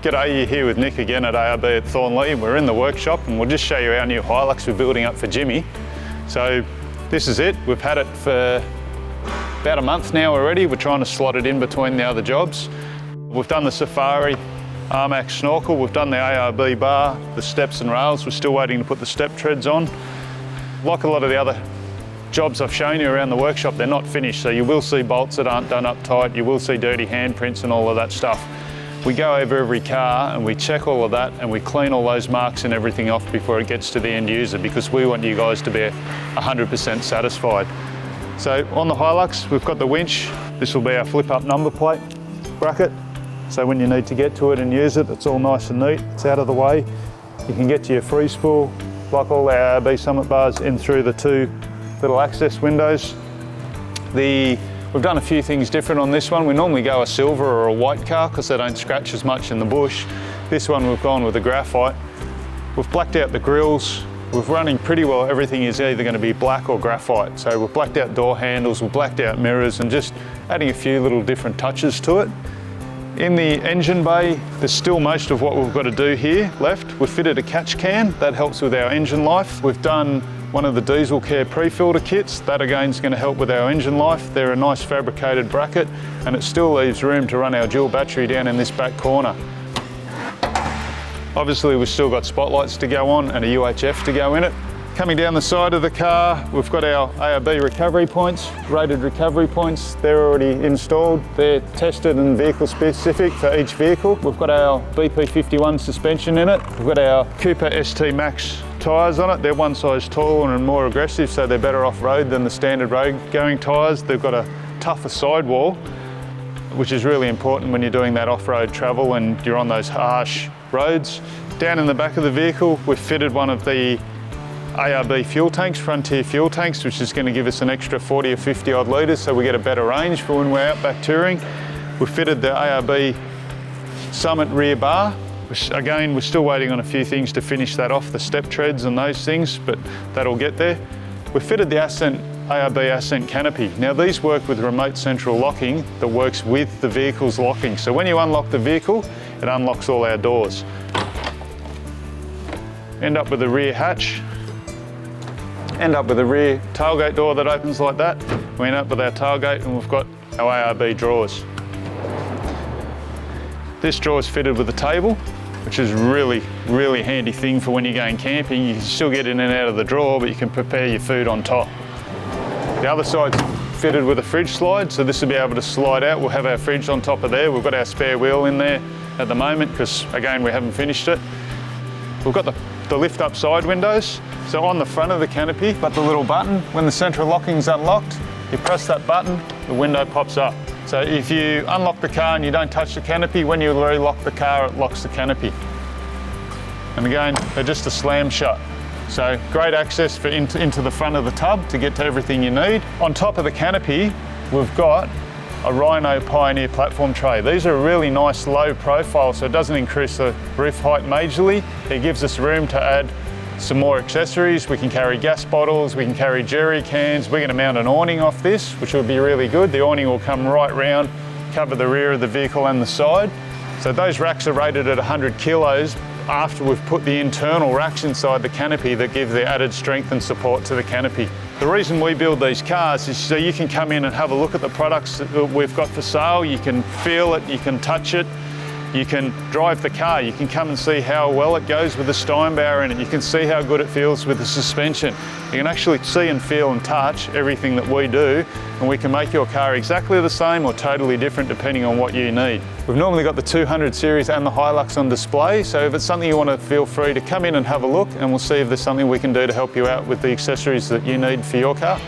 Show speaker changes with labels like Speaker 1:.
Speaker 1: G'day, you're here with Nick again at ARB at Thornleigh. We're in the workshop and we'll just show you our new Hilux we're building up for Jimmy. So this is it. We've had it for about a month now already. We're trying to slot it in between the other jobs. We've done the Safari RMAX snorkel, we've done the ARB bar, the steps and rails. We're still waiting to put the step treads on. Like a lot of the other jobs I've shown you around the workshop, they're not finished. So you will see bolts that aren't done up tight. You will see dirty handprints and all of that stuff. We go over every car and we check all of that and we clean all those marks and everything off before it gets to the end user, because we want you guys to be 100% satisfied. So on the Hilux, we've got the winch. This will be our flip up number plate bracket. So when you need to get to it and use it, it's all nice and neat. It's out of the way. You can get to your free spool, like all our ARB Summit bars, in through the two little access windows. We've done a few things different on this one. We normally go a silver or a white car because they don't scratch as much in the bush. This one we've gone with a graphite. We've blacked out the grills. We're running pretty well. Everything is either going to be black or graphite. So we've blacked out door handles, we've blacked out mirrors, and just adding a few little different touches to it. In the engine bay, there's still most of what we've got to do here left. We've fitted a catch can. That helps with our engine life. We've done one of the diesel care pre-filter kits. That again is going to help with our engine life. They're a nice fabricated bracket and it still leaves room to run our dual battery down in this back corner. Obviously we've still got spotlights to go on and a UHF to go in it. Coming down the side of the car, we've got our ARB recovery points, rated recovery points. They're already installed. They're tested and vehicle specific for each vehicle. We've got our BP51 suspension in it. We've got our Cooper ST Max tyres on it. They're one size taller and more aggressive, so they're better off-road than the standard road-going tyres. They've got a tougher sidewall, which is really important when you're doing that off-road travel and you're on those harsh roads. Down in the back of the vehicle, we've fitted one of the ARB fuel tanks, Frontier fuel tanks, which is going to give us an extra 40 or 50 odd litres, so we get a better range for when we're out back touring. We've fitted the ARB Summit rear bar, which again, we're still waiting on a few things to finish that off, the step treads and those things, but that'll get there. We've fitted the ARB Ascent Canopy. Now these work with remote central locking that works with the vehicle's locking. So when you unlock the vehicle, it unlocks all our doors. End up with a rear hatch. End up with a rear tailgate door that opens like that. We end up with our tailgate and we've got our ARB drawers. This drawer is fitted with a table, which is really handy thing for when you're going camping. You can still get in and out of the drawer, but you can prepare your food on top. The other side's fitted with a fridge slide, so this will be able to slide out. We'll have our fridge on top of there. We've got our spare wheel in there at the moment because, again, we haven't finished it. We've got the lift up side windows. So on the front of the canopy, got the little button. When the central locking's unlocked, you press that button, the window pops up. So if you unlock the car and you don't touch the canopy, when you relock the car, it locks the canopy. And again, they're just a slam shut. So great access for into the front of the tub to get to everything you need. On top of the canopy, we've got a Rhino Pioneer platform tray. These are really nice low profile, so it doesn't increase the roof height majorly. It gives us room to add some more accessories. We can carry gas bottles, we can carry jerry cans. We're going to mount an awning off this, which will be really good. The awning will come right round, cover the rear of the vehicle and the side. So those racks are rated at 100 kilos after we've put the internal racks inside the canopy that give the added strength and support to the canopy. The reason we build these cars is so you can come in and have a look at the products that we've got for sale. You can feel it, you can touch it, you can drive the car, you can come and see how well it goes with the Steinbauer in it, you can see how good it feels with the suspension. You can actually see and feel and touch everything that we do, and we can make your car exactly the same or totally different depending on what you need. We've normally got the 200 series and the Hilux on display, so if it's something you want to, feel free to come in and have a look, and we'll see if there's something we can do to help you out with the accessories that you need for your car.